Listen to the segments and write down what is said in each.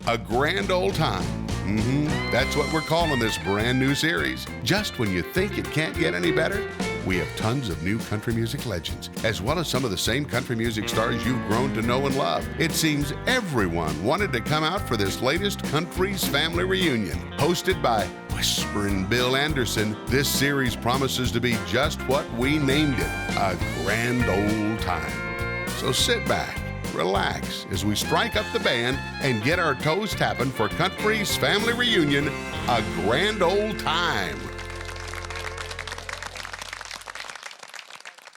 A Grand Ole Time. That's what we're calling this brand new series. Just when you think it can't get any better, we have tons of new country music legends, as well as some of the same country music stars you've grown to know and love. It seems everyone wanted to come out for this latest Country's Family Reunion. Hosted by Whisperin' Bill Anderson, this series promises to be just what we named it, a Grand Ole Time. So sit back, relax, as we strike up the band and get our toes tapping for Country's Family Reunion, a Grand Ole Time.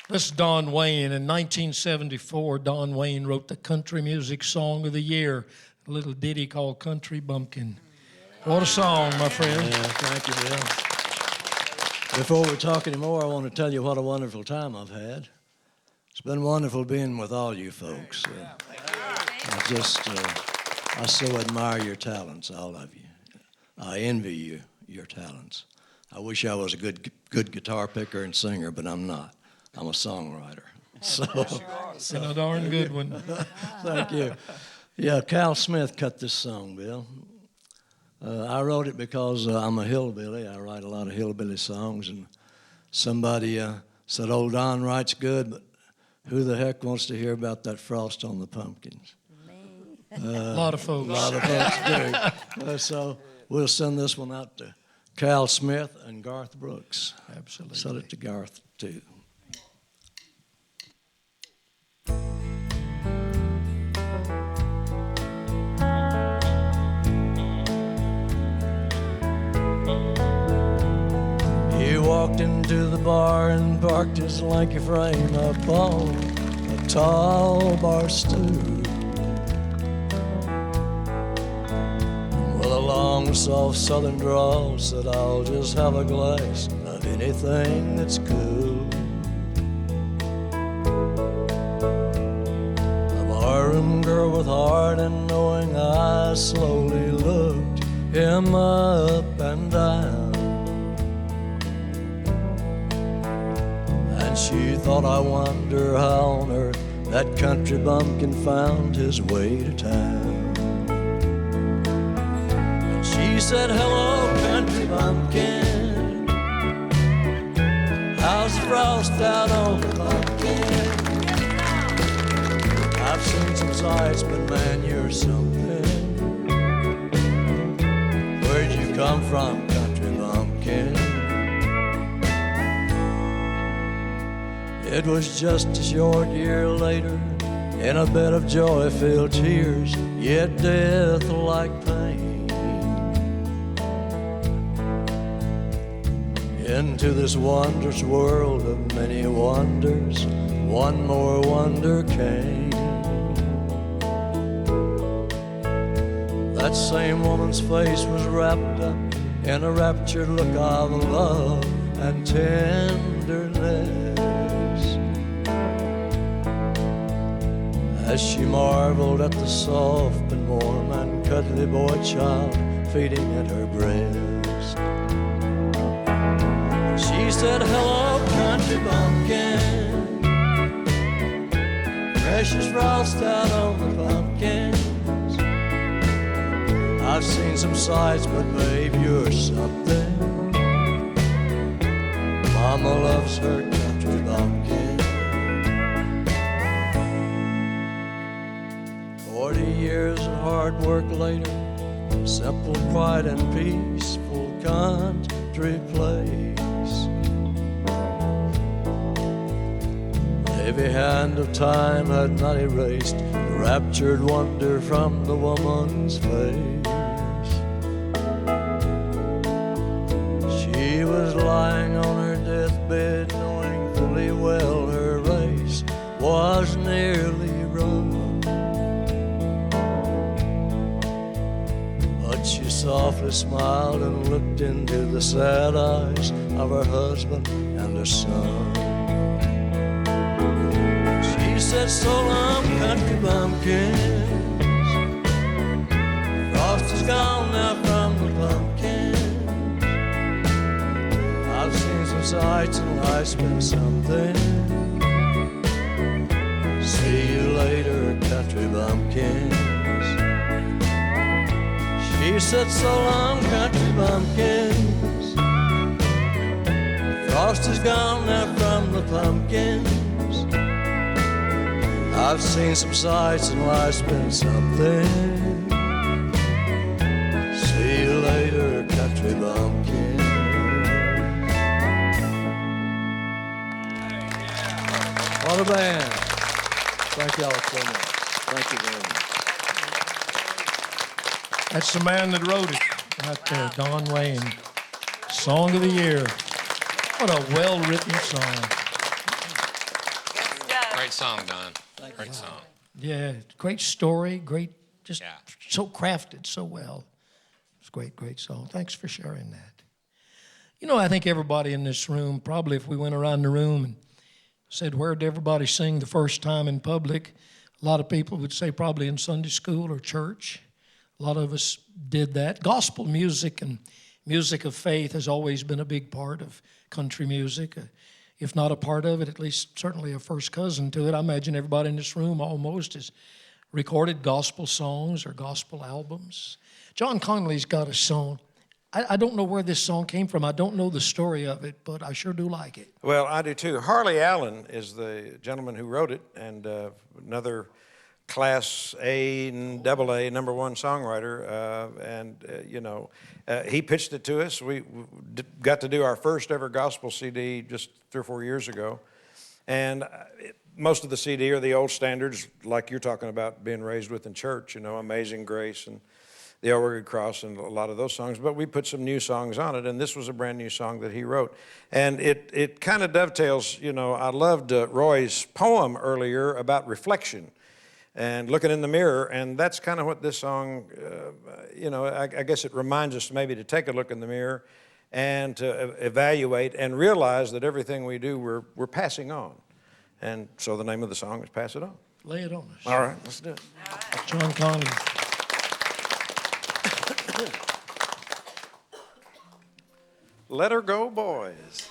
This is Don Wayne. In 1974, Don Wayne wrote the Country Music Song of the Year, a little ditty called Country Bumpkin. What a song, my friend. Yeah, thank you, Bill. Before we talk anymore, I want to tell you what a wonderful time I've had. It's been wonderful being with all you folks. I so admire your talents, all of you. I envy you, your talents. I wish I was a good guitar picker and singer, but I'm not. I'm a songwriter. So, and a darn good one. Thank you. Yeah, Cal Smith cut this song, Bill. I wrote it because I'm a hillbilly. I write a lot of hillbilly songs, and somebody said, "Old Don writes good, but who the heck wants to hear about that frost on the pumpkins?" A lot of folks. A lot of folks do. So we'll send this one out to Cal Smith and Garth Brooks. Absolutely. Send it to Garth, too. He walked into the bar and parked his lanky frame up on a tall bar stool. With a long, soft southern drawl, said, "I'll just have a glass of anything that's cool." A barroom girl with heart and knowing eyes slowly looked him up and down. And she thought, "I wonder how on earth that country bumpkin found his way to town." She said, "Hello, country bumpkin. How's the frost out on the pumpkin? I've seen some sights, but man, you're something. Where'd you come from, country bumpkin?" It was just a short year later, in a bed of joy-filled tears, yet death-like pain. Into this wondrous world of many wonders, one more wonder came. That same woman's face was wrapped up in a raptured look of love and tenderness, as she marveled at the soft and warm and cuddly boy child feeding at her breast. She said, "Hello, country bumpkin. Precious frost out on the pumpkins. I've seen some sights, but babe, you're something. Mama loves her country bumpkin." 40 years of hard work later, simple pride and peaceful country place. The heavy hand of time had not erased the raptured wonder from the woman's face. She was lying on her deathbed, knowing fully well her race was nearly run. But she softly smiled and looked into the sad eyes of her husband and her son. She said, "So long, country bumpkins. Frost is gone now from the pumpkins. I've seen some sights and life's been something. See you later, country bumpkins." tree sits so long, country bumpkins. Frost is gone now from the pumpkins. I've seen some sights and life's been something. See you later, country bumpkin. What a band. Thank y'all so much. Thank you very much. That's the man that wrote it, right there, Don Wayne. Song of the Year. What a well-written song. Great song, Don. Great song. Yeah, great story, great, just so crafted so well. It's a great, great song. Thanks for sharing that. You know, I think everybody in this room, probably if we went around the room and said, where did everybody sing the first time in public? A lot of people would say probably in Sunday school or church. A lot of us did that. Gospel music and music of faith has always been a big part of country music. If not a part of it, at least certainly a first cousin to it. I imagine everybody in this room almost has recorded gospel songs or gospel albums. John Conlee's got a song. I don't know where this song came from. I don't know the story of it, but I sure do like it. Well, I do too. Harley Allen is the gentleman who wrote it, and another Class A and AA #1 songwriter, he pitched it to us. We got to do our first ever gospel CD just 3 or 4 years ago, and most of the CD are the old standards, like you're talking about being raised with in church, Amazing Grace and The Old Rugged Cross and a lot of those songs, but we put some new songs on it, and this was a brand new song that he wrote. And it kind of dovetails, I loved Roy's poem earlier about reflection and looking in the mirror, and that's kind of what this song, I guess it reminds us maybe to take a look in the mirror and to evaluate and realize that everything we do, we're passing on. And so the name of the song is Pass It On. Lay it on us. All right, let's do it. John Conlee. Let her go, boys.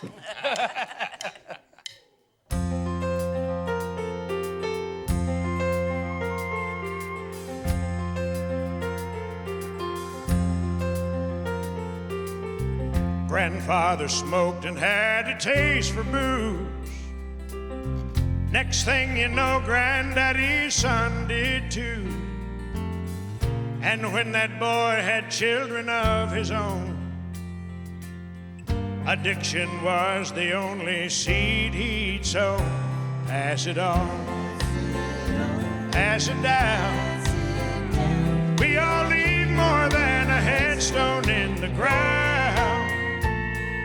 Grandfather smoked and had a taste for booze. Next thing you know, Granddaddy's son did too. And when that boy had children of his own, addiction was the only seed he'd sow. Pass it on, pass it down. We all leave more than a headstone in the ground.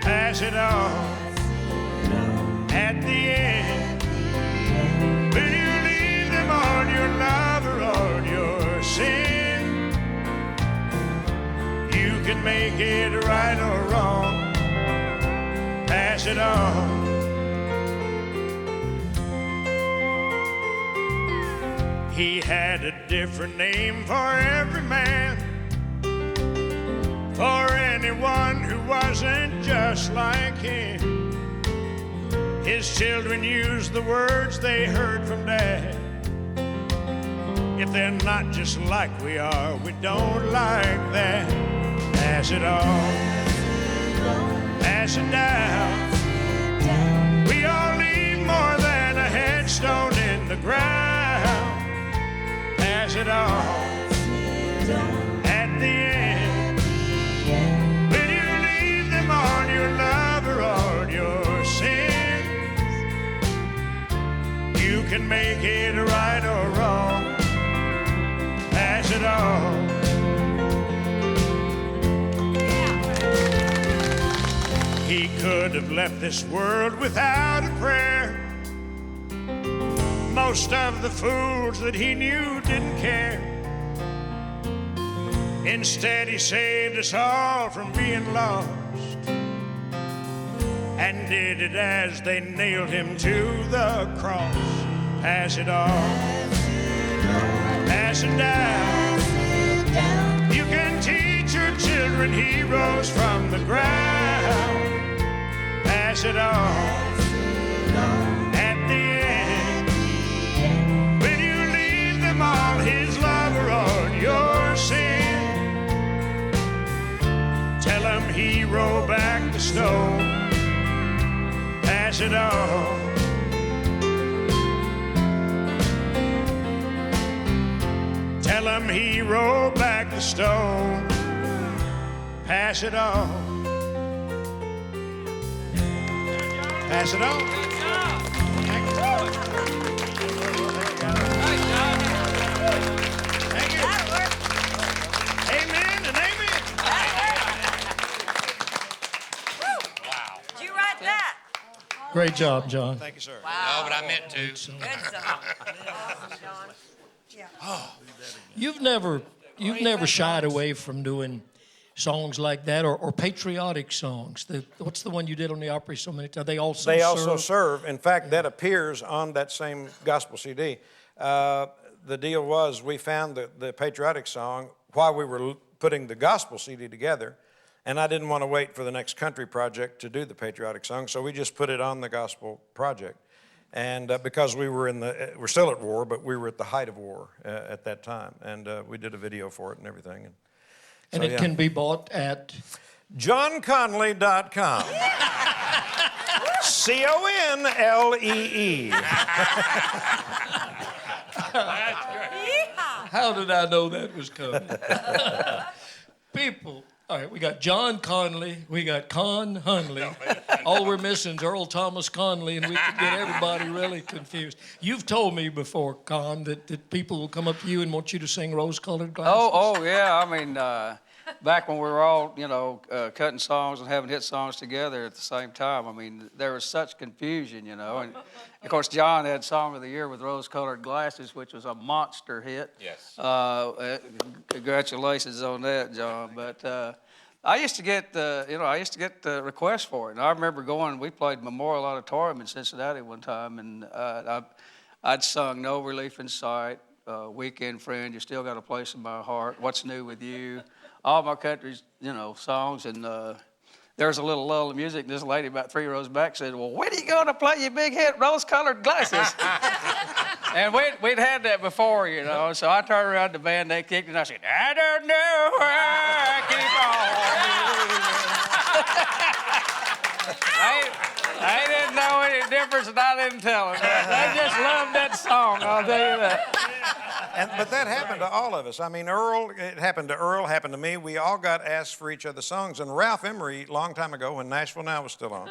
Pass it on at the end. Will you leave them on your love or on your sin? You can make it right or wrong. Pass it on. He had a different name for every man, for anyone who wasn't just like him. His children used the words they heard from Dad. If they're not just like we are, we don't like that. Pass it on, pass it down. We all leave more than a headstone in the ground. Pass it on at the end. Will you leave them on your love or on your sin? You can make it right or wrong. Pass it on. He could have left this world without a prayer. Most of the fools that he knew didn't care. Instead, he saved us all from being lost, and did it as they nailed him to the cross. Pass it on, pass it down. You can teach your children he rose from the ground. Pass it on at the end. Will you leave them all his love or on your sin? hero back the snow, pass it on. Tell him hero back the stone, pass it on. Pass it on. Thank you. Amen and amen. Wow. Did you write that? Great job, John. Thank you, sir. No, but I meant to. Good song. Awesome, John. Yeah. You've never shied away from doing songs like that or patriotic songs. What's the one you did on the Opry so many times? They also serve. In fact, that appears on that same gospel CD. The deal was we found the patriotic song while we were putting the gospel CD together, and I didn't want to wait for the next country project to do the patriotic song, so we just put it on the gospel project. And because we're still at war, but we were at the height of war at that time, and we did a video for it and everything. And it can be bought at JohnConlee.com. CONLEE. How did I know that was coming? People, all right, we got John Conlee, we got Con Hunley. All we're missing is Earl Thomas Conlee, and we could get everybody really confused. You've told me before, Con, that people will come up to you and want you to sing Rose-Colored Glasses. Oh, yeah. I mean, back when we were all, cutting songs and having hit songs together at the same time, I mean, there was such confusion, And, of course, John had Song of the Year with Rose-Colored Glasses, which was a monster hit. Yes. Congratulations on that, John. But I used to get requests for it. And I remember we played Memorial Auditorium in Cincinnati one time, and I'd sung No Relief in Sight, Weekend Friend, You Still Got a Place in My Heart, What's New with You, all my country's, songs. And there was a little lull of music, and this lady about 3 rows back said, well, when are you going to play your big hit, Rose-Colored Glasses? And we'd had that before, so I turned around the band, they kicked it, and I said, I don't know where I keep on. I didn't know any difference, and I didn't tell them. They just loved that song, I'll tell you that. But that happened to all of us. I mean, it happened to Earl, happened to me. We all got asked for each other's songs. And Ralph Emery, a long time ago, when Nashville Now was still on,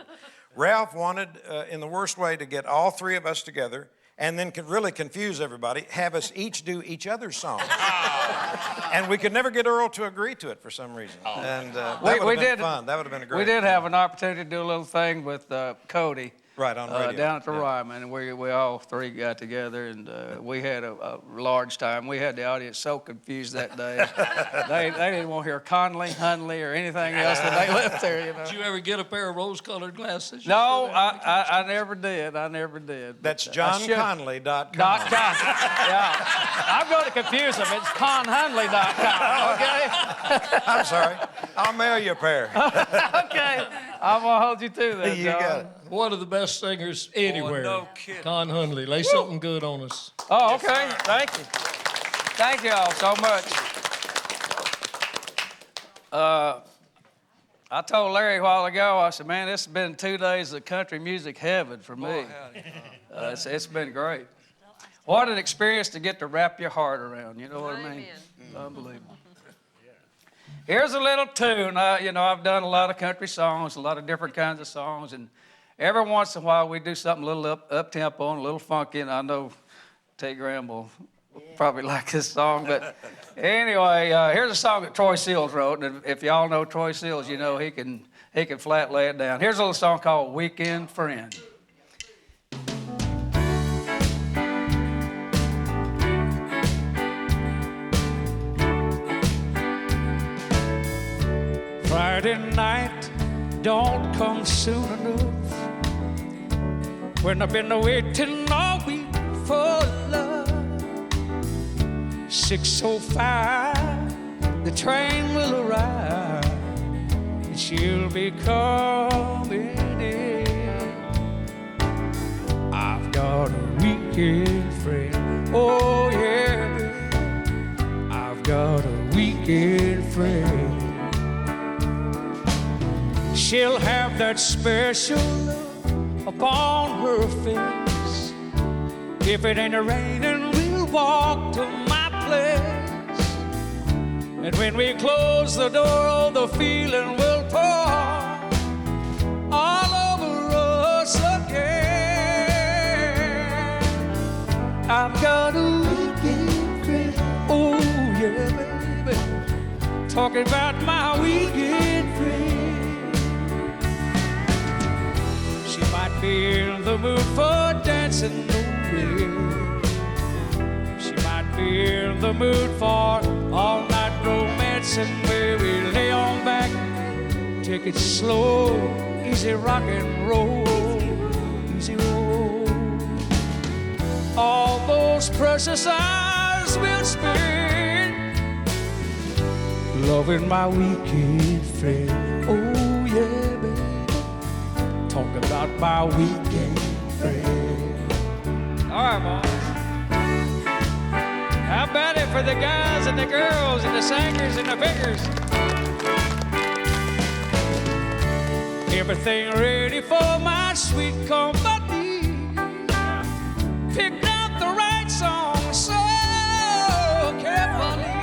Ralph wanted, in the worst way, to get all 3 of us together and then could really confuse everybody, have us each do each other's songs. And we could never get Earl to agree to it for some reason. And that would have been fun. That would have been a great We did have an opportunity to do a little thing with Cody. Right, on radio. Down at the Ryman, and we all 3 got together, and we had a large time. We had the audience so confused that day. they didn't want to hear Conlee, Hunley, or anything else that they left there, Did you ever get a pair of rose-colored glasses? No, I never did. That's JohnConlee.com. Yeah. I'm going to confuse them. It's ConHunley.com, okay? I'm sorry. I'll mail you a pair. Okay. I'm going to hold you to that, You John. got it. One of the best singers anywhere. no kidding. Con Hunley. Lay something good on us. Oh, okay. Thank you. Thank you all so much. I told Larry a while ago, I said, man, this has been 2 days of country music heaven for me. It's been great. What an experience to get to wrap your heart around, you know what I mean? Unbelievable. Here's a little tune. I've done a lot of country songs, a lot of different kinds of songs, and every once in a while we do something a little up-tempo and a little funky, and I know Tay Graham will probably like this song, but anyway, here's a song that Troy Seals wrote, and if y'all know Troy Seals, you know he can flat lay it down. Here's a little song called Weekend Friend. Friday night don't come soon enough when I've been waiting all week for love. 6:05, the train will arrive and she'll be coming in. I've got a weekend friend, oh yeah, I've got a weekend friend. she'll have that special look upon her face. If it ain't raining, we'll walk to my place. And when we close the door, the feeling will pour all over us again. I've got a weekend friend, oh yeah, baby, talking about my weekend friend. She might be in the mood for dancing, oh yeah. She might be in the mood for all night romancing, baby. Lay on back, take it slow, easy rock and roll, easy roll. All those precious hours we'll spend loving my weekend friend. Oh yeah, baby, talk about my weekend friend. All right, boys. How about it for the guys and the girls and the singers and the fingers? Everything ready for my sweet company. Picked out the right song so carefully.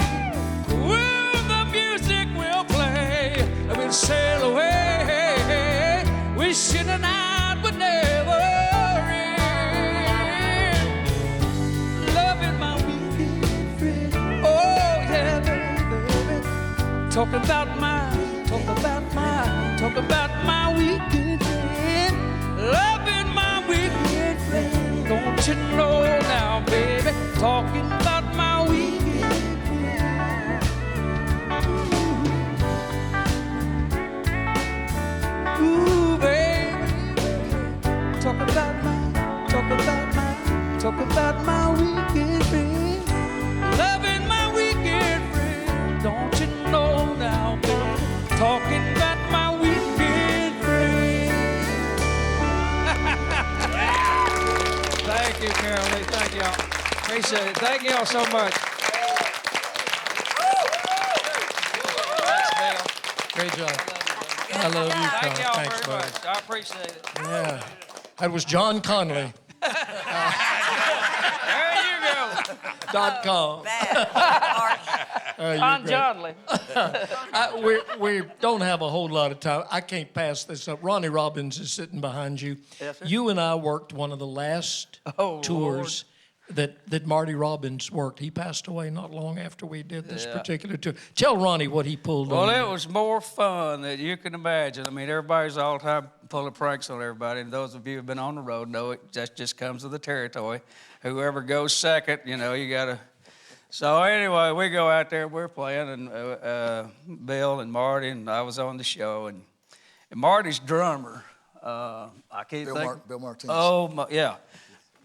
Well, the music will play. We'll sail away, wishing a night would never end. Loving my weekend friend. Oh yeah, baby. Talking about my weekend friend. Loving my weekend friend. Don't you know now, baby? Talking about my weekend friend. Ooh, baby. Talk about my weekend friend. Loving my weekend friend. Don't you know now, baby? Talking about my weekend friend. Thank you, Conlee. Thank y'all. Appreciate it. Thank y'all so much. Great job. I love you, Con. Thank y'all Thanks, very buddy. much. I appreciate it. Yeah. That was John Conlee. There you go. .com. Con Hunley. We don't have a whole lot of time. I can't pass this up. Ronnie Robbins is sitting behind you. Yes, sir. You and I worked one of the last tours that Marty Robbins worked. He passed away not long after we did this particular tour. Tell Ronnie what he pulled on. Well, it you. was more fun than you can imagine. I mean, everybody's all the time pulling pranks on everybody, and those of you who've been on the road know it just comes with the territory. Whoever goes second, you know, you got to... So anyway, we go out there, we're playing, and Bill and Marty, and I was on the show, and Marty's drummer, I can't think... Bill Martinez. Oh, yeah.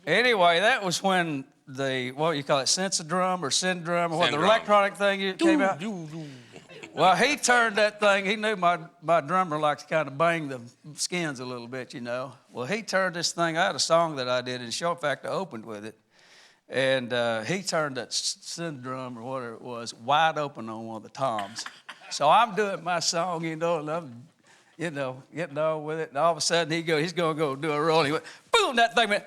Anyway, that was when what you call it, Sense-A-Drum or Syndrome, or what, the electronic thing came out? Well, he turned that thing, he knew my drummer liked to kind of bang the skins a little bit, you know. Well, he turned this thing, I had a song that I did in the show, in fact, I opened with it. And he turned that Syndrome or whatever it was wide open on one of the toms. So I'm doing my song, you know, and I'm, you know, getting on with it. And all of a sudden he's going to go do a roll. And he went, boom, that thing went,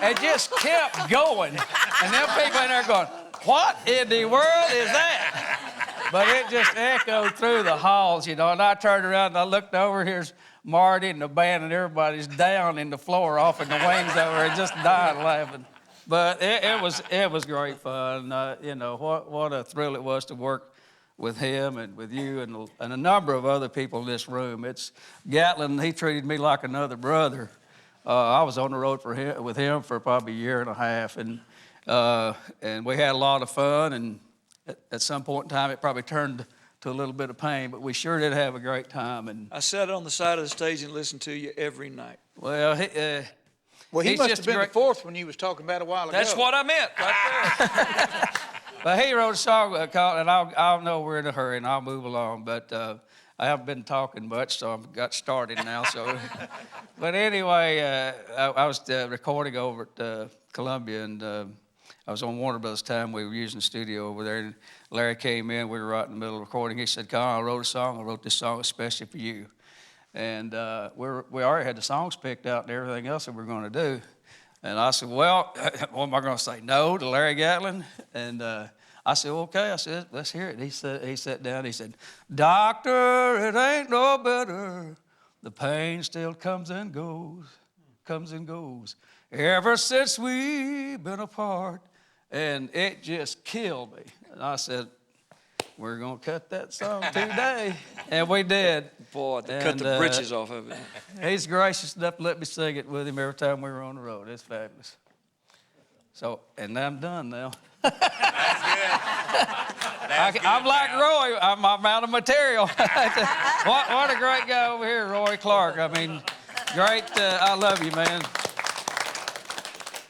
and just kept going. And them people in there going, what in the world is that? But it just echoed through the halls, you know. And I turned around and I looked over, here's Marty and the band, and everybody's down in the floor off in the wings over and just dying laughing. But it was great fun. You know, what a thrill it was to work with him and with you and a number of other people in this room. It's Gatlin, he treated me like another brother. I was on the road with him for probably a year and a half, and we had a lot of fun, and at some point in time it probably turned to a little bit of pain, but we sure did have a great time. And I sat on the side of the stage and listened to you every night. Well, He he's must just have been great. the fourth when you was talking about a while ago. That's what I meant right there. But he wrote a song called, and I'll know we're in a hurry and I'll move along, but I haven't been talking much, so I've got started now. So, but anyway, I was recording over at Columbia, and I was on Warner Brothers time. We were using the studio over there, and Larry came in. We were right in the middle of recording. He said, "Con, I wrote a song. I wrote this song especially for you." And we already had the songs picked out and everything else that we were going to do. And I said, "Well, what am I going to say? No to Larry Gatlin?" And I said, "Okay." I said, "Let's hear it." He sat down. He said, "Doctor, it ain't no better. The pain still comes and goes, ever since we've been apart." And it just killed me. And I said, "We're going to cut that song today." And we did. Boy, they cut the britches off of it. He's gracious enough to let me sing it with him every time we were on the road. It's fabulous. So, and I'm done now. That's good. I'm like Roy. I'm out of material. What a great guy over here, Roy Clark. I mean, great. I love you, man.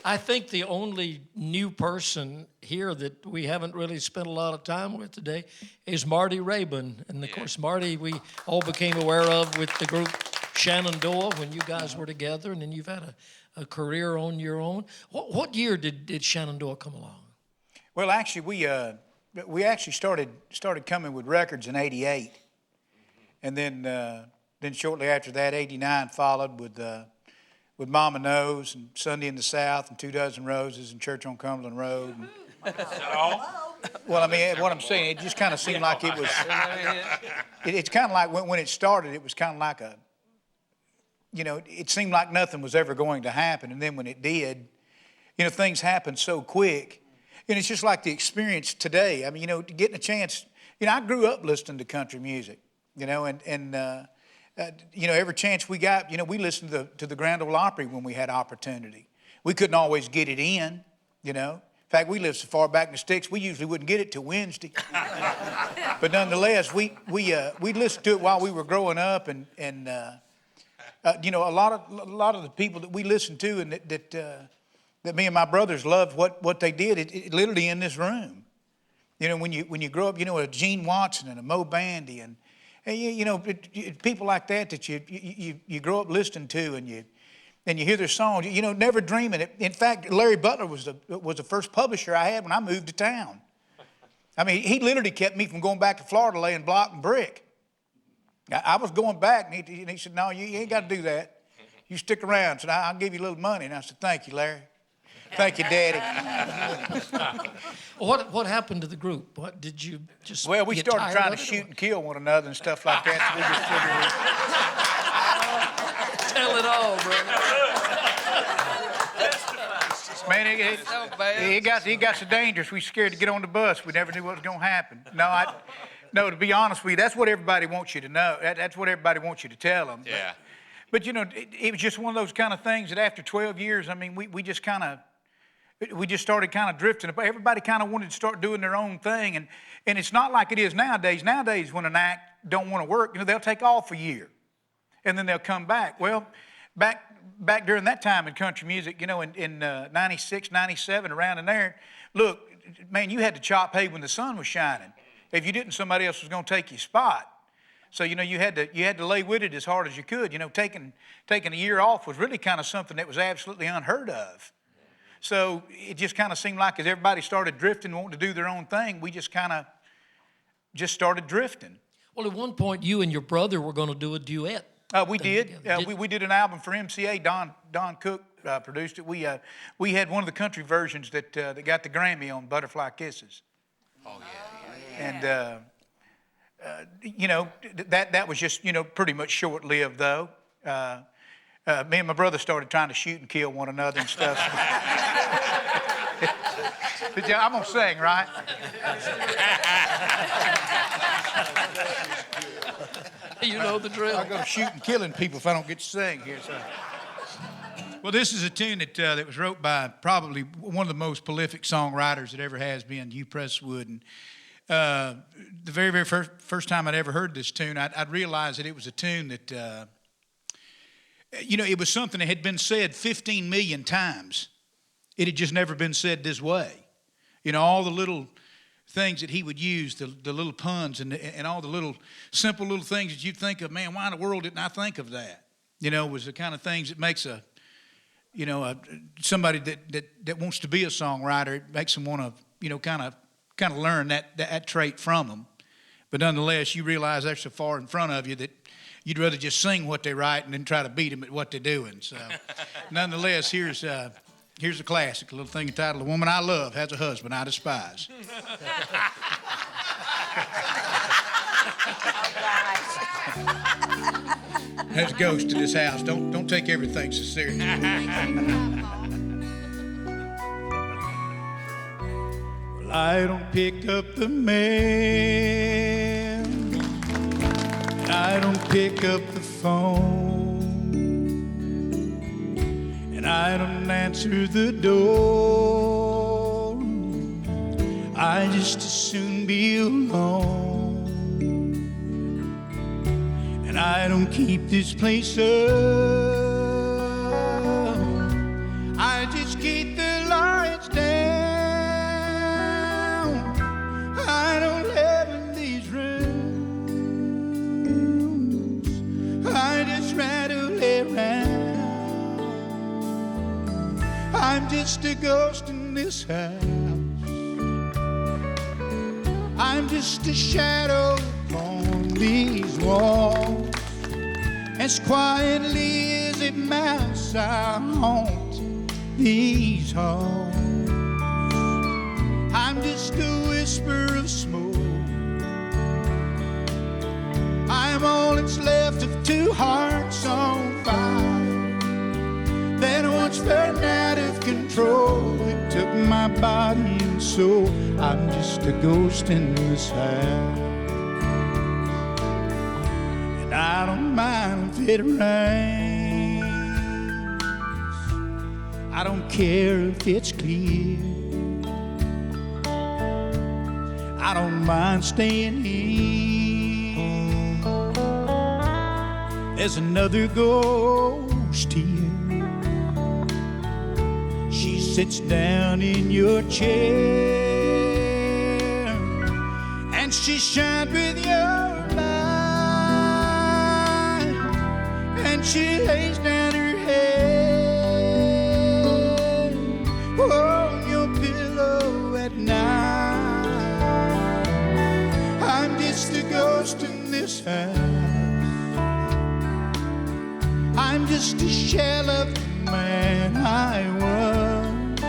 I think the only new person here that we haven't really spent a lot of time with today is Marty Raybon. And, of course, Marty we all became aware of with the group Shenandoah when you guys were together, and then you've had a career on your own. What year did Shenandoah come along? Well, actually, we actually started coming with records in '88, and then shortly after that, '89 followed with Mama Knows and Sunday in the South and 2 Dozen Roses and Church on Cumberland Road. Well, I mean, what I'm saying, it just kind of seemed like it was. It's kind of like when it started, it was kind of like it seemed like nothing was ever going to happen, and then when it did, things happened so quick. And it's just like the experience today. I mean, getting a chance. I grew up listening to country music, and every chance we got, we listened to the Grand Ole Opry when we had opportunity. We couldn't always get it in, In fact, we lived so far back in the sticks, we usually wouldn't get it till Wednesday. But nonetheless, we listened to it while we were growing up, and a lot of the people that we listened to and that me and my brothers loved what they did, it literally in this room. When you grow up, a Gene Watson and a Mo Bandy and people like that you grow up listening to, and you hear their songs, never dreaming it. In fact, Larry Butler was the first publisher I had when I moved to town. I mean, he literally kept me from going back to Florida laying block and brick. I was going back, and he said, "No, you ain't got to do that. You stick around." I said, "I'll give you a little money." And I said, "Thank you, Larry. Thank you, Daddy." What happened to the group? What did you just? Well, we get started tired trying of to it, shoot or? and kill one another and stuff like that. So we just figured Tell it all, brother. Man, it got so dangerous. We scared to get on the bus. We never knew what was going to happen. No, to be honest with you, that's what everybody wants you to know. That's what everybody wants you to tell them. Yeah. But it was just one of those kind of things that after 12 years, I mean, we just started kind of drifting. Everybody kind of wanted to start doing their own thing, and it's not like it is nowadays. Nowadays, when an act don't want to work, they'll take off a year, and then they'll come back. Well, back during that time in country music, in 96, 97, around in there, look, man, you had to chop hay when the sun was shining. If you didn't, somebody else was going to take your spot. So, you had to lay with it as hard as you could. Taking a year off was really kind of something that was absolutely unheard of. So it just kind of seemed like as everybody started drifting, wanting to do their own thing, we just kind of started drifting. Well, at one point, you and your brother were going to do a duet. We did. We did an album for MCA. Don Cook produced it. We had one of the country versions that got the Grammy on Butterfly Kisses. Oh, yeah. And that was just pretty much short-lived though. Me and my brother started trying to shoot and kill one another and stuff. I'm gonna sing, right? You know the drill. I'm gonna shoot and killing people if I don't get to sing here. So. Well, this is a tune that was wrote by probably one of the most prolific songwriters that ever has been, Hugh Presswood. And the very, very first time I'd ever heard this tune, I'd realized that it was a tune that, it was something that had been said 15 million times. It had just never been said this way. All the little things that he would use, the little puns and all the little simple little things that you'd think of, man, why in the world didn't I think of that? Was the kind of things that makes somebody that wants to be a songwriter, it makes them want to, kind of learn that trait from them. But nonetheless, you realize they're so far in front of you that you'd rather just sing what they write and then try to beat them at what they're doing. So, nonetheless, here's a classic, a little thing entitled "The Woman I Love Has a Husband I Despise." There's a ghost in this house. Don't take everything so serious. Well, I don't pick up the mail, and I don't pick up the phone, and I don't answer the door. I just as soon be alone. And I don't keep this place up. I just keep the lights down. I don't live in these rooms. I just rattle around. I'm just a ghost in this house. I'm just a shadow on these walls. As quietly as a mouse, I haunt these halls. I'm just a whisper of smoke. I'm all that's left of two hearts on fire that once burned out of control. It took my body and soul. I'm just a ghost in this house. I don't mind if it rains. I don't care if it's clear. I don't mind staying here. There's another ghost here. She sits down in your chair and she shines with your and she lays down her head on your pillow at night. I'm just a ghost in this house. I'm just a shell of the man I was,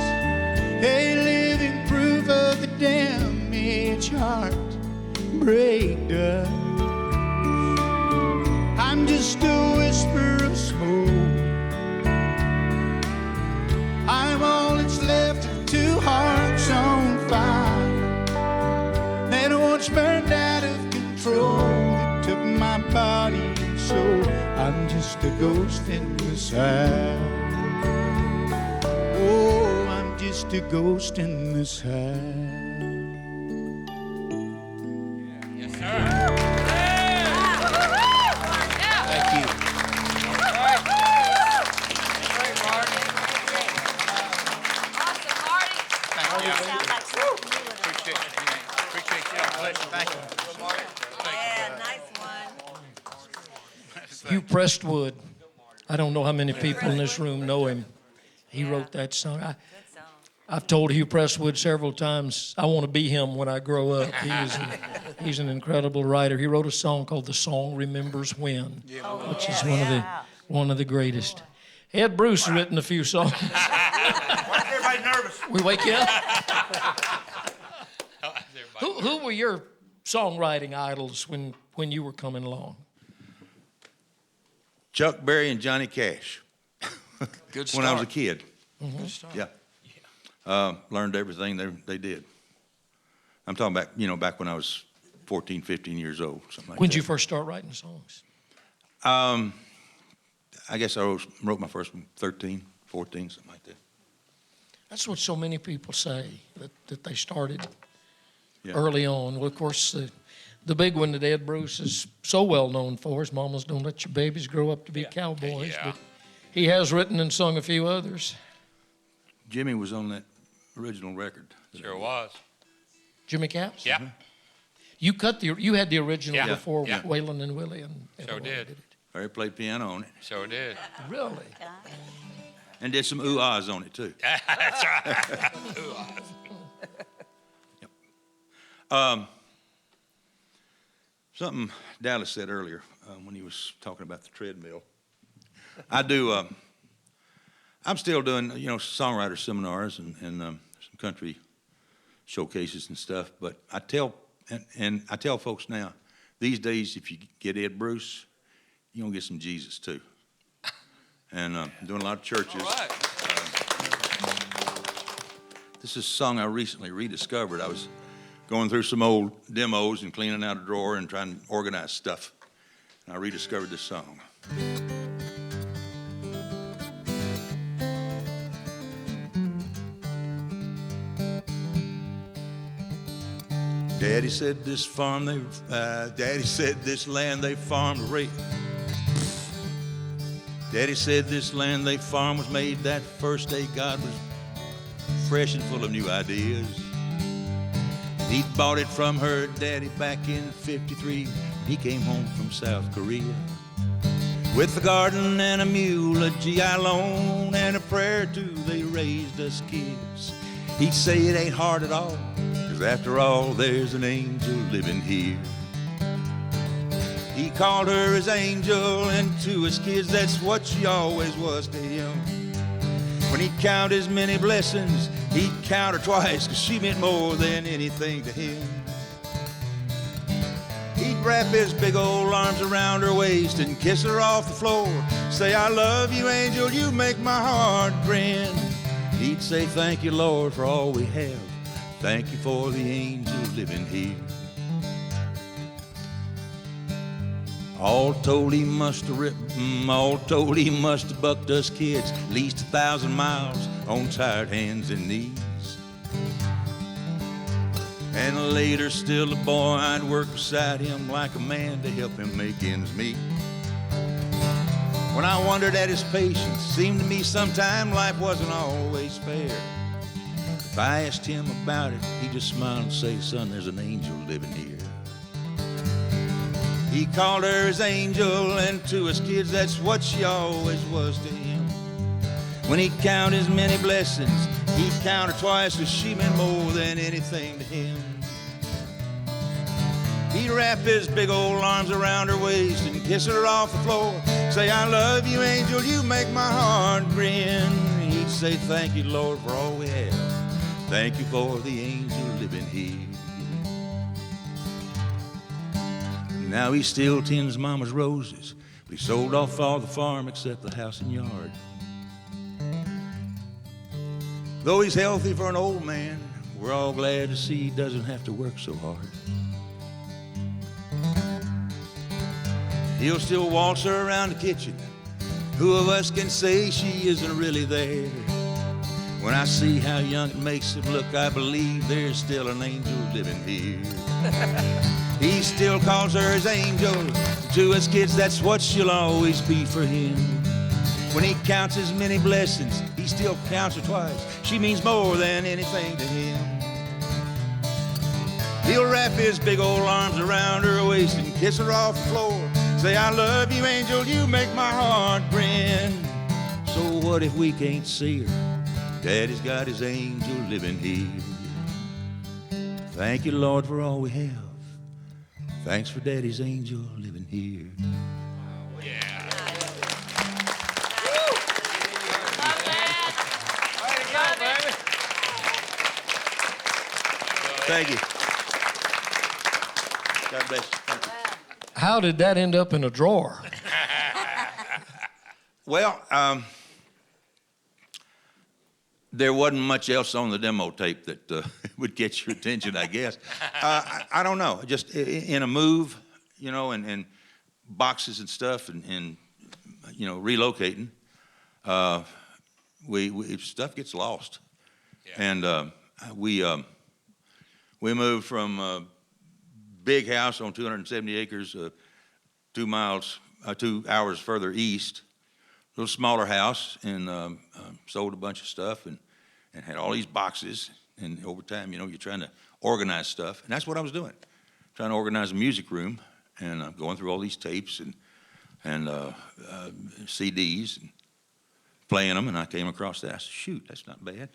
a living proof of the damage heartbreak does. I'm just a whisper of smoke. I'm all that's left of two hearts on fire that once burned out of control. That took my body and soul. I'm just a ghost in this house. Oh, I'm just a ghost in this house. Yes, sir. Hugh Prestwood. I don't know how many people in this room know him. He wrote that song. I've told Hugh Prestwood several times I want to be him when I grow up. He's an incredible writer. He wrote a song called "The Song Remembers When," which is one of the greatest. Ed Bruce has written a few songs. Why is everybody nervous? We wake you up. Who were your songwriting idols when you were coming along? Chuck Berry and Johnny Cash. Good When I was a start. kid. Good start. Yeah. Learned everything they did. I'm talking back when I was 14, 15 years old, something like When that. did you first start writing songs? I guess I wrote my first one 13, 14, something like that. That's what so many people say, that they started Yeah. early on. Well, of course, the big one that Ed Bruce is so well known for is "Mamas Don't Let Your Babies Grow Up to Be Cowboys." Yeah. But he has written and sung a few others. Jimmy was on that original record. Sure was. Jimmy Capps? Yeah. You had the original Yeah. before Yeah. Waylon and Willie and Sure everyone did. it. Barry played piano on it. Really? And did some ooh-ahs on it, too. That's right. Yep. Something Dallas said earlier when he was talking about the treadmill. I'm still doing, songwriter seminars and some country showcases and stuff. But I tell folks now, these days, if you get Ed Bruce, you're gonna get some Jesus too. And doing a lot of churches. All right. This is a song I recently rediscovered. I was going through some old demos and cleaning out a drawer and trying to organize stuff. And I rediscovered this song. Daddy said this land they farmed rape. Daddy said this land they farmed was made that first day God was fresh and full of new ideas. He bought it from her daddy back in '53. He came home from South Korea with a garden and a mule, a GI loan, and a prayer too. They raised us kids. He'd say it ain't hard at all, 'cause after all, there's an angel living here. He called her his angel, and to his kids, that's what she always was to him. When he'd count his many blessings, he'd count her twice, 'cause she meant more than anything to him. He'd wrap his big old arms around her waist and kiss her off the floor. Say, I love you, angel, you make my heart grin. He'd say, thank you, Lord, for all we have. Thank you for the angel living here. All told, he must have bucked us kids at least 1,000 miles on tired hands and knees. And later, still a boy, I'd work beside him like a man to help him make ends meet. When I wondered at his patience, seemed to me sometime life wasn't always fair. If I asked him about it, he'd just smile and say, son, there's an angel living here. He called her his angel, and to his kids, that's what she always was to him. When he'd count his many blessings, he'd count her twice, 'cause she meant more than anything to him. He'd wrap his big old arms around her waist and kiss her off the floor. Say, I love you, angel, you make my heart grin. He'd say, thank you, Lord, for all we have. Thank you for the angel living here. Now he still tends Mama's roses, but he sold off all the farm except the house and yard. Though he's healthy for an old man, we're all glad to see he doesn't have to work so hard. He'll still waltz her around the kitchen. Who of us can say she isn't really there? When I see how young it makes him look, I believe there's still an angel living here. He still calls her his angel. To his kids, that's what she'll always be for him. When he counts his many blessings, he still counts her twice. She means more than anything to him. He'll wrap his big old arms around her waist and kiss her off the floor. Say, I love you, angel, you make my heart grin. So what if we can't see her? Daddy's got his angel living here. Thank you, Lord, for all we have. Thanks for Daddy's angel living here. Yeah. Thank you. God bless you. Thank you. How did that end up in a drawer? Well, there wasn't much else on the demo tape that would get your attention, I guess. I don't know. Just in a move, and boxes and stuff, and relocating, we stuff gets lost. Yeah. And we moved from a big house on 270 acres, 2 hours further east, a little smaller house, and sold a bunch of stuff and had all these boxes. And over time, you're trying to organize stuff. And that's what I was doing, trying to organize a music room and going through all these tapes and CDs. playing them, and I came across that. I said, shoot, that's not bad.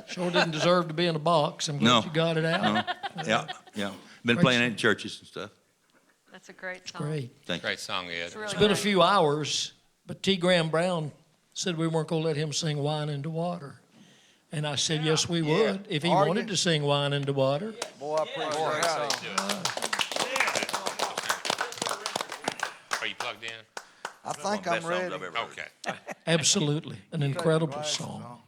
Sure didn't deserve to be in a box. I'm glad you got it out. No. Yeah. Been playing it in churches and stuff. That's a great song. Great. Thank you. Great song, Ed. It's really It's been a great. few hours, but T. Graham Brown said we weren't going to let him sing Wine into Water. And I said, yes, we would, if he wanted to sing Wine into Water. Boy, I appreciate it. Are you plugged in? I think I'm ready. Okay. Absolutely. An incredible song.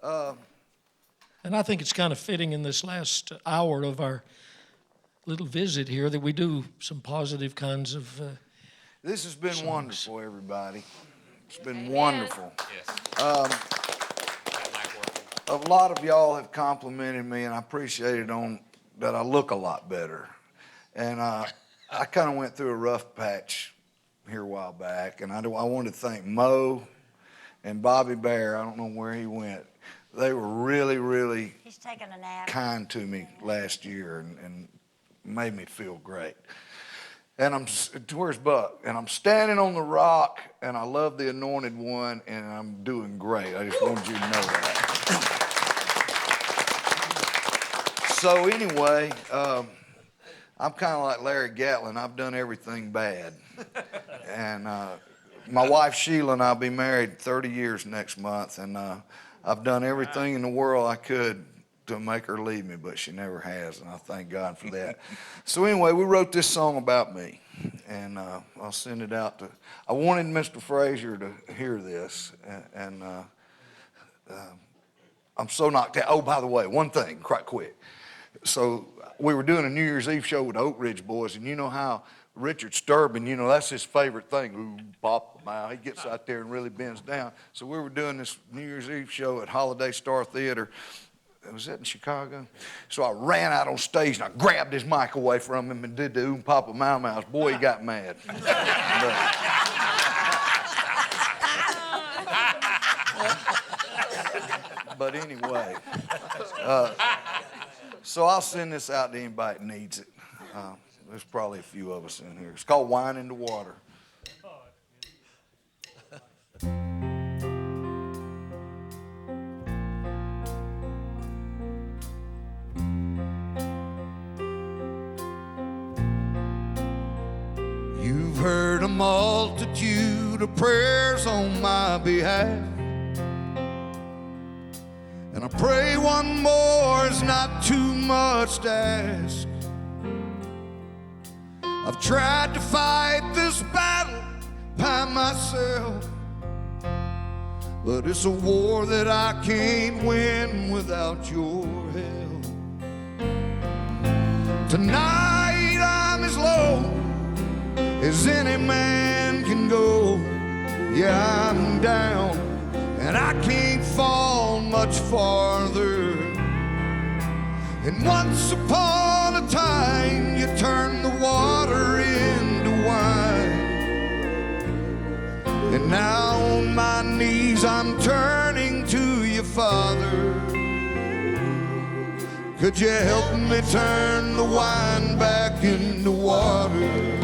And I think it's kind of fitting in this last hour of our little visit here that we do some positive kinds of This has been wonderful, everybody. It's been wonderful. Yes. A lot of y'all have complimented me, and I appreciate it on that I look a lot better. And I kind of went through a rough patch here a while back, and I wanted to thank Mo and Bobby Bear. I don't know where he went. They were really, really He's taking a nap. kind to me last year and made me feel great. And where's Buck? And I'm standing on the rock, and I love the Anointed One, and I'm doing great. I just wanted you to know that. So anyway, I'm kind of like Larry Gatlin. I've done everything bad. And my wife Sheila and I'll be married 30 years next month, and I've done everything in the world I could to make her leave me, but she never has, and I thank God for that. So anyway, we wrote this song about me, and I'll send it out to. I wanted Mr. Frazier to hear this, and I'm so knocked out. Oh, by the way, one thing, quite quick. So we were doing a New Year's Eve show with the Oak Ridge Boys, and you know how Richard Sturbin, you know, that's his favorite thing. Ooh, pop, wow. He gets out there and really bends down. So we were doing this New Year's Eve show at Holiday Star Theater. Was that in Chicago? So I ran out on stage and I grabbed his mic away from him and did the Oom Papa Mau Mou's. Boy, he got mad. But anyway, so I'll send this out to anybody that needs it. There's probably a few of us in here. It's called Wine into Water. You've heard a multitude of prayers on my behalf, and I pray one more is not too much to ask. I've tried to fight this battle by myself, but it's a war that I can't win without your help. Tonight I'm as low as any man can go. Yeah, I'm down and I can't fall much farther. And once upon a time you turned the water into wine, and now on my knees I'm turning to you, Father. Could you help me turn the wine back into water?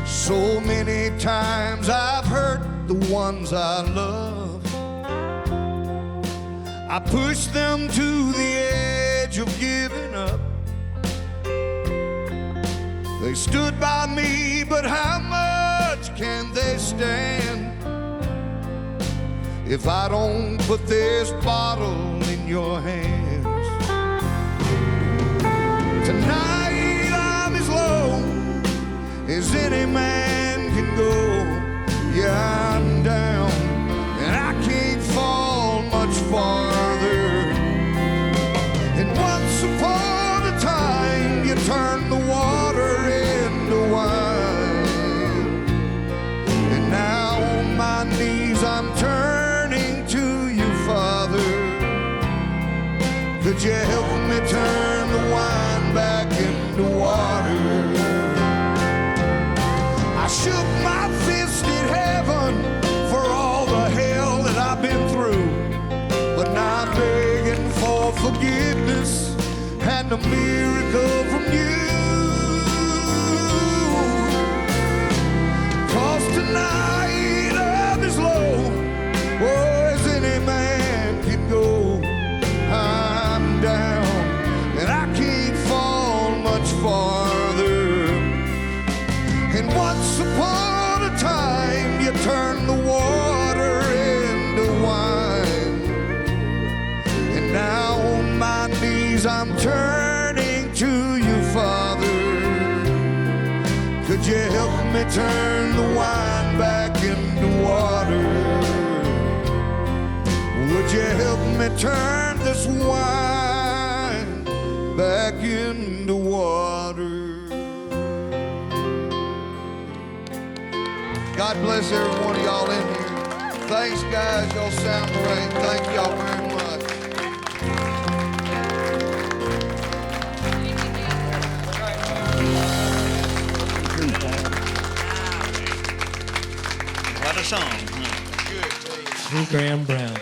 So many times I've hurt the ones I love. I pushed them to the edge of giving up. They stood by me, but how much can they stand if I don't put this bottle in your hands? Tonight I'm as low as any man can go. Yeah, I'm down and I can't fall much farther. And once upon a time you turned the water into wine, and now on my knees I'm turning to you, Father. Could you help me turn the wine back into water? a miracle from you. 'Cause tonight love is low, oh, as any man can go. I'm down and I can't fall much farther. And once upon a time you turned the water into wine. And now on my knees I'm turning to you, Father. Could you help me turn the wine back into water? Would you help me turn this wine back into water? God bless every one of y'all in here. Thanks, guys. Y'all sound great. Thank y'all very much. What a song. Lou Graham Brown.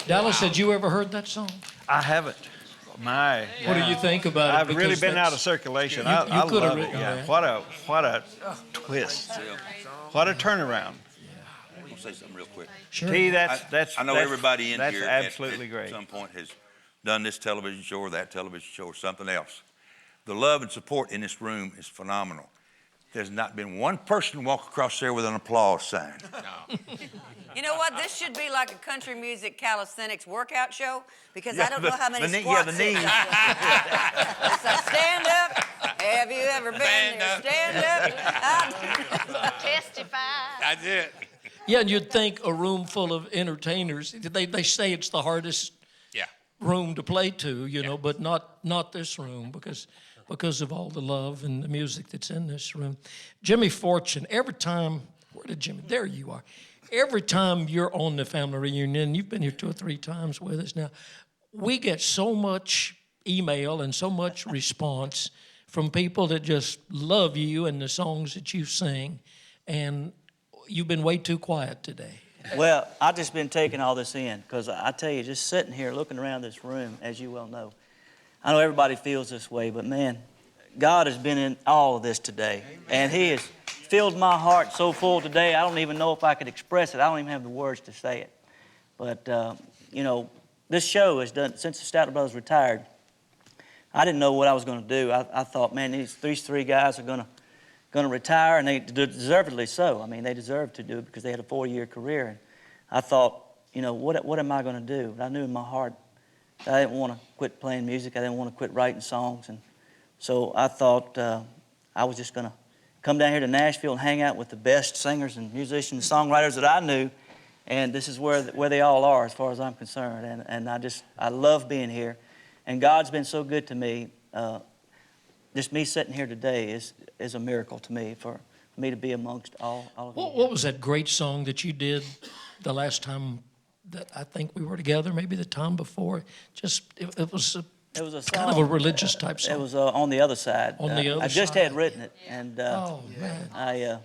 Dallas, had you ever heard that song? I haven't. What do you think about it? I've really Because been out of that's- circulation. You- I you could have love it. written Yeah. that. What a twist. What a turnaround. I'm going to say something real quick. Sure. T, I know that's- everybody in that's here absolutely at great. some point has done this television show or that television show or something else. The love and support in this room is phenomenal. There's not been one person walk across there with an applause sign. You know what? This should be like a country music calisthenics workout show because Yeah, I don't know how many squats. the knees. It's like stand up. Have you ever been there? Stand up. Testify. That's it. Yeah, and you'd think a room full of entertainers, they say it's the hardest Yeah. room to play to, you know, but not this room because of all the love and the music that's in this room. Jimmy Fortune, every time, where did Jimmy? There you are. Every time you're on the family reunion, you've been here 2 or 3 times with us now, we get so much email and so much response from people that just love you and the songs that you sing, and you've been way too quiet today. Well, I've just been taking all this in because I tell you, just sitting here looking around this room, as you well know, I know everybody feels this way, but man, God has been in all of this today, and He has filled my heart so full today, I don't even know if I could express it. I don't even have the words to say it. But, you know, this show has done, since the Statler Brothers retired, I didn't know what I was going to do. I thought, man, these 3 guys are going to retire, and they deservedly so. I mean, they deserved to do it because they had a 40-year career. And I thought, you know, what am I going to do? I knew in my heart that I didn't want to quit playing music. I didn't want to quit writing songs. And so I thought I was just going to come down here to Nashville and hang out with the best singers and musicians and songwriters that I knew. And this is where they all are as far as I'm concerned. And I love being here. And God's been so good to me. Just me sitting here today is a miracle to me for me to be amongst all of you. What was that great song that you did the last time that I think we were together, maybe the time before? It was a song, kind of a religious type song. It was On the Other Side. On the Other I just Side. had written it. And Oh, man.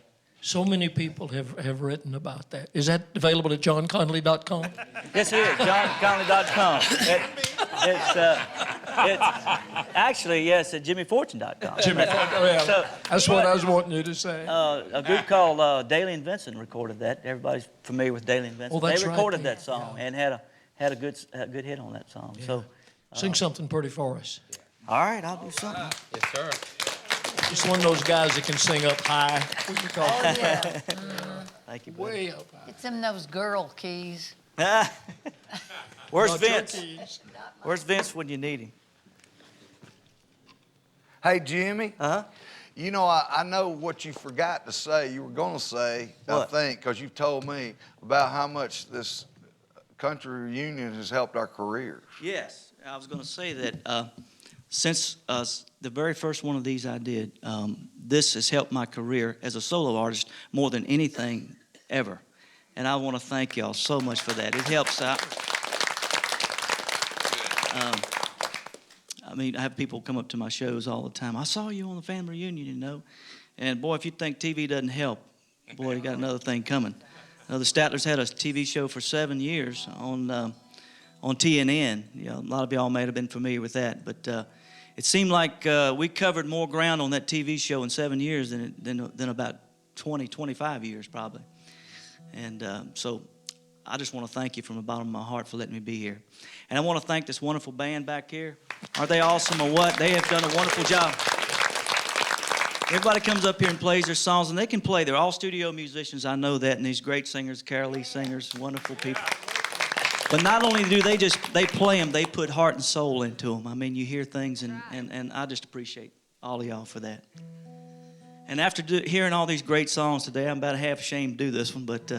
So many people have written about that. Is that available at johnconley.com? Yes, it is. JohnConley.com. It's actually, yes, at JimmyFortune.com. Jimmy Fortune, yeah. That's what I was wanting you to say. A group called Daly and Vincent recorded that. Everybody's familiar with Daly and Vincent. Oh, that's they right, recorded yeah. that song and had a good hit on that song. Yeah. So Sing something pretty for us. All right, I'll do something. Yes, sir. Just one of those guys that can sing up high. What you call Oh, it? yeah. Thank you, buddy. Way up high. It's in those girl keys. Where's Not your Vince? keys. Where's Vince when you need him? Hey, Jimmy. You know, I know what you forgot to say. You were going to say, What? I think, because you told me about how much this country reunion has helped our careers. Yes, I was going to say that since the very first one of these I did, this has helped my career as a solo artist more than anything ever. And I want to thank y'all so much for that. It helps out. I mean, I have people come up to my shows all the time. I saw you on the family reunion, you know. And boy, if you think TV doesn't help, boy, you got another thing coming. The Statlers had a TV show for 7 years on TNN. You know, a lot of y'all may have been familiar with that, but it seemed like we covered more ground on that TV show in 7 years than about 20, 25 years probably. And so I just want to thank you from the bottom of my heart for letting me be here. And I want to thank this wonderful band back here. Aren't they awesome or what? They have done a wonderful job. Everybody comes up here and plays their songs, and they can play. They're all studio musicians, I know that, and these great singers, Carol Lee singers, wonderful people. But not only do they play them, they put heart and soul into them. I mean, you hear things, and I just appreciate all of y'all for that. And after hearing all these great songs today, I'm about half ashamed to do this one, but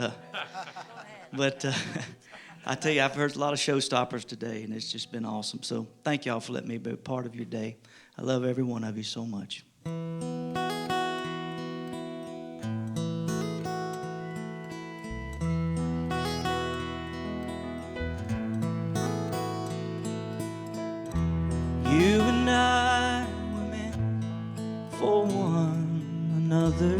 I tell you, I've heard a lot of showstoppers today, and it's just been awesome. So thank y'all for letting me be a part of your day. I love every one of you so much. You and I were meant for one another.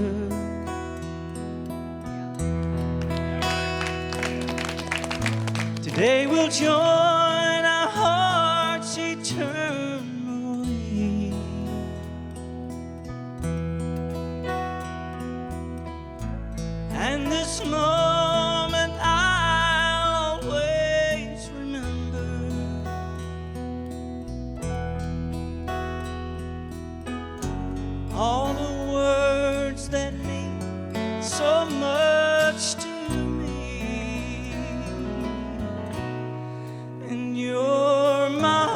Today we'll join our hearts eternally. And this moment I'll always remember. All the words that mean so much to me. And you're my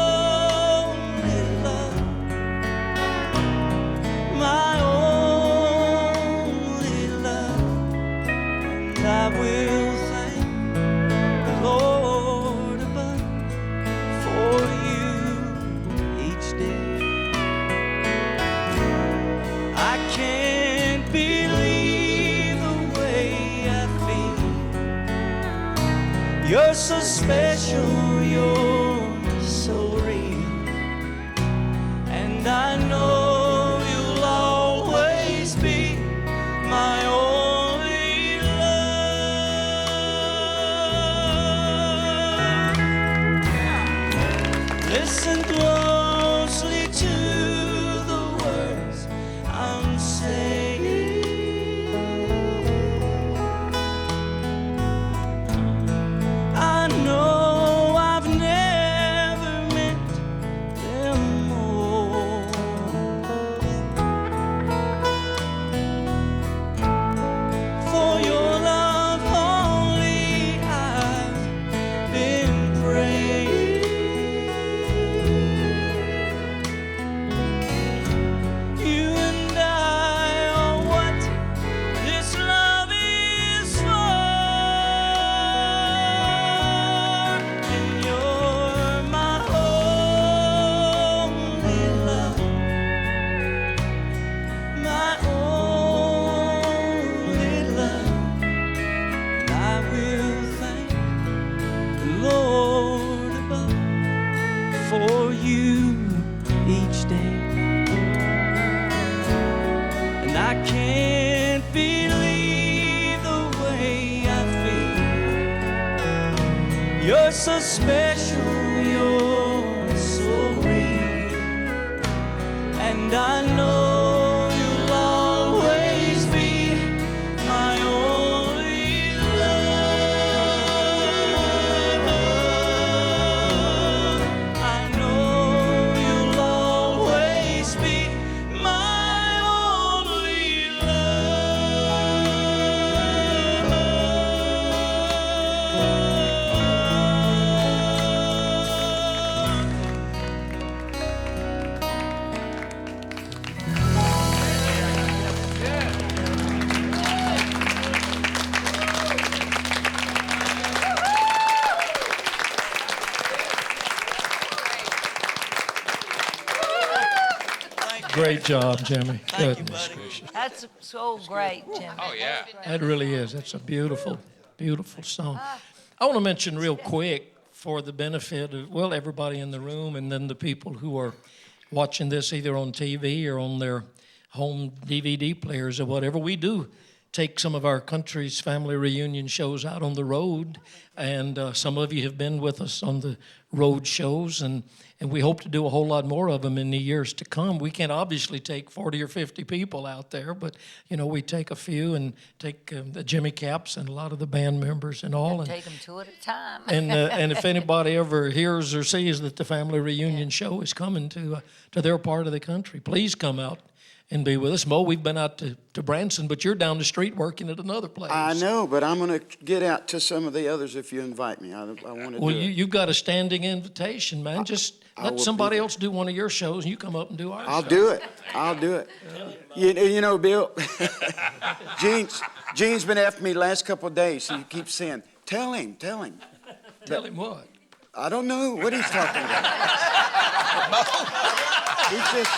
only love, my only love. And I will thank the Lord above for you each day. I can't believe the way I feel. You're so special, you're so real. And I know you'll always be my only love. Listen closely to the words I'm saying. I know I've never meant them more. For your love only I've been praying. You and I are what this love is for. And you're my only love, my only love. And I will thank the Lord above for you each day. And I can't believe the way I feel. You're so special, you're so real. And I know you'll always be my only love. I know you'll always be my only Great job, Jimmy. Goodness gracious. That's so great, Jim. Oh, yeah. That really is. That's a beautiful, beautiful song. I want to mention real quick for the benefit of, well, everybody in the room and then the people who are watching this either on TV or on their home DVD players or whatever. We do take some of our country's family reunion shows out on the road, and some of you have been with us on the road shows, and we hope to do a whole lot more of them in the years to come. We can't obviously take 40 or 50 people out there, but, you know, we take a few and take the Jimmy Caps and a lot of the band members and all. And take them two at a time. and if anybody ever hears or sees that the family reunion show is coming to their part of the country, please come out and be with us. Mo, we've been out to Branson, but you're down the street working at another place. I know, but I'm going to get out to some of the others if you invite me. I want to Well, do it. you've got a standing invitation, man. Just let somebody else do one of your shows, and you come up and do ours. I'll do it. I'll do it. You know, Bill, Gene's been after me the last couple of days. He keeps saying, tell him. Tell him what? I don't know what he's talking about. He's just...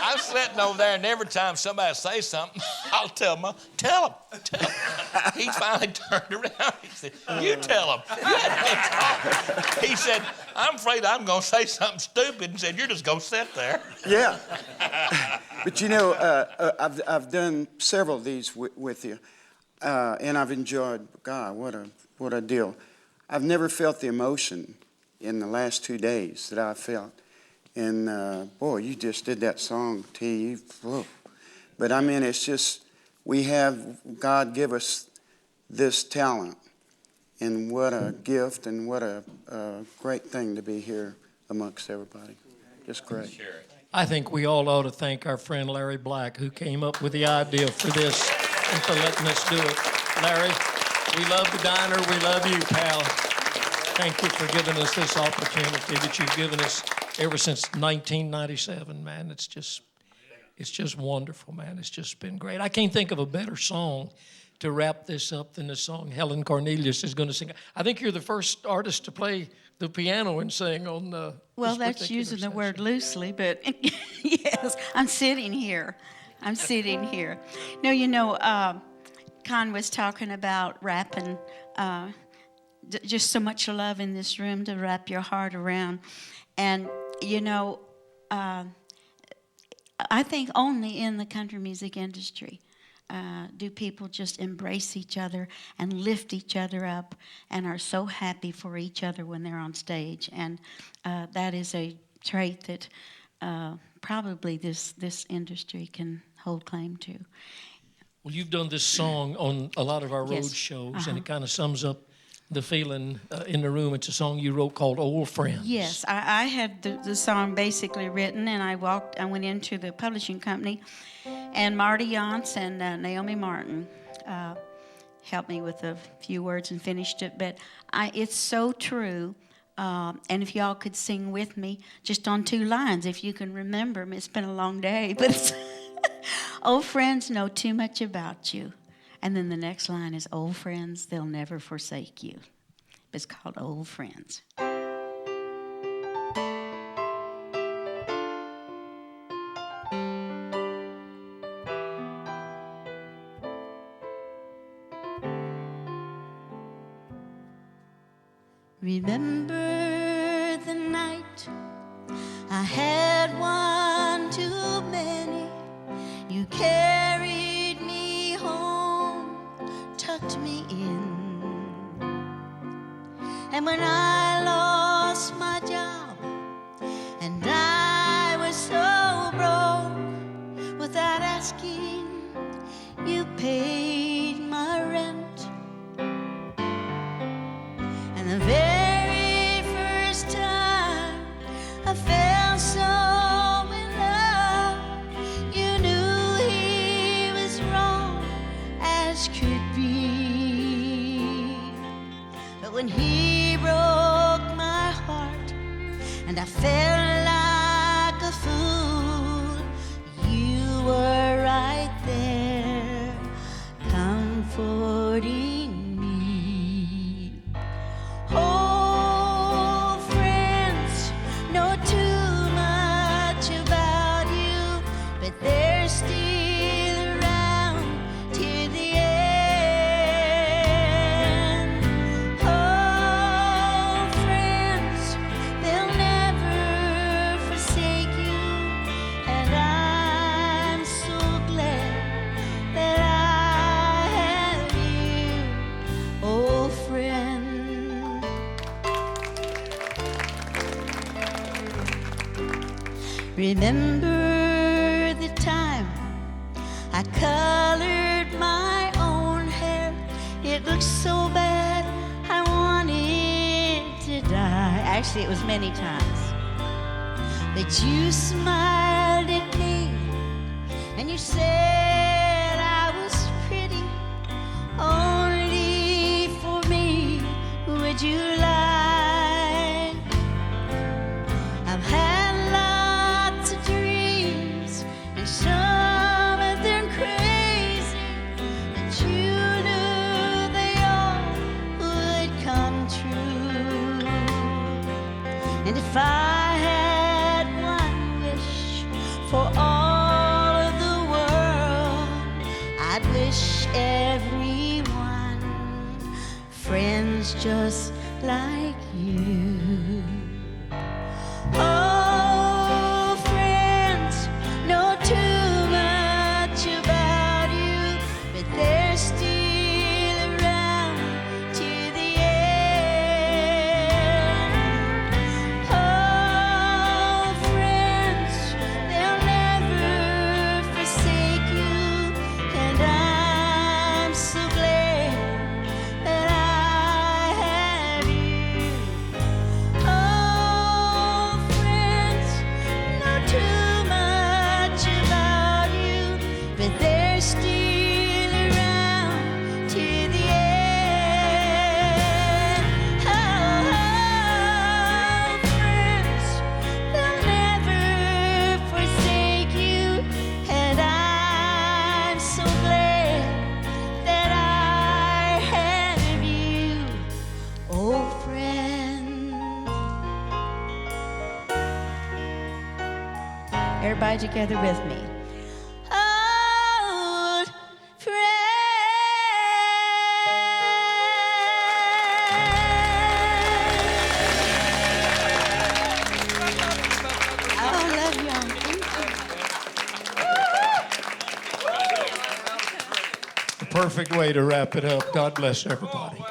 I'm sitting over there, and every time somebody says something, I'll tell him. He finally turned around. He said, "You tell him." He said, "I'm afraid I'm going to say something stupid," and said, "You're just going to sit there." Yeah. But you know, I've done several of these with you, and I've enjoyed. God, what a deal! I've never felt the emotion in the last 2 days that I felt. And boy, you just did that song, T. But I mean, it's just God give us this talent, and what a gift, and what a great thing to be here amongst everybody. Just great. I think we all ought to thank our friend Larry Black, who came up with the idea for this and for letting us do it. Larry, we love the diner. We love you, pal. Thank you for giving us this opportunity that you've given us ever since 1997, man. It's just wonderful, man. It's just been great. I can't think of a better song to wrap this up than the song Helen Cornelius is going to sing. I think you're the first artist to play the piano and sing on the. Well, that's using the word loosely, but yes, I'm sitting here. No, you know, Con was talking about wrapping. Just so much love in this room to wrap your heart around. And, you know, I think only in the country music industry do people just embrace each other and lift each other up and are so happy for each other when they're on stage. And that is a trait that probably this industry can hold claim to. Well, you've done this song on a lot of our road shows, and it kind of sums up the feeling in the room. It's a song you wrote called Old Friends. Yes, I had the song basically written, and I went into the publishing company, and Marty Yance and Naomi Martin helped me with a few words and finished it. But it's so true, and if y'all could sing with me just on 2 lines, if you can remember them. It's been a long day, but it's old friends know too much about you. And then the next line is, old friends, they'll never forsake you. It's called Old Friends. Remember the night I had one too many. You carried me home, tucked me in. And when I lost my job and I was so broke, without asking, you paid my rent. And the very first time I felt so in love, you knew he was wrong as could be. But when he broke my heart and I felt like a fool, you were right remember the time I colored my own hair. It looked so bad, I wanted to die. Actually, it was many times. But you smiled at me and you said I was pretty. Only for me would you lie? I've had lots of dreams and some of them crazy, but you knew they all would come true. And if I had one wish for all of the world, I'd wish everyone friends just like you. Oh, friends know too much about you, but they're still around to the end. Oh, friends, they'll never forsake you, and I'm so glad that I have you. Oh, friends know too much about you, but they're still around to the end. Oh, friends, they'll never forsake you, and I'm so glad that I have you. Oh, friend. Everybody together with me. Old friend. I love y'all. Thank you. The perfect way to wrap it up. God bless everybody.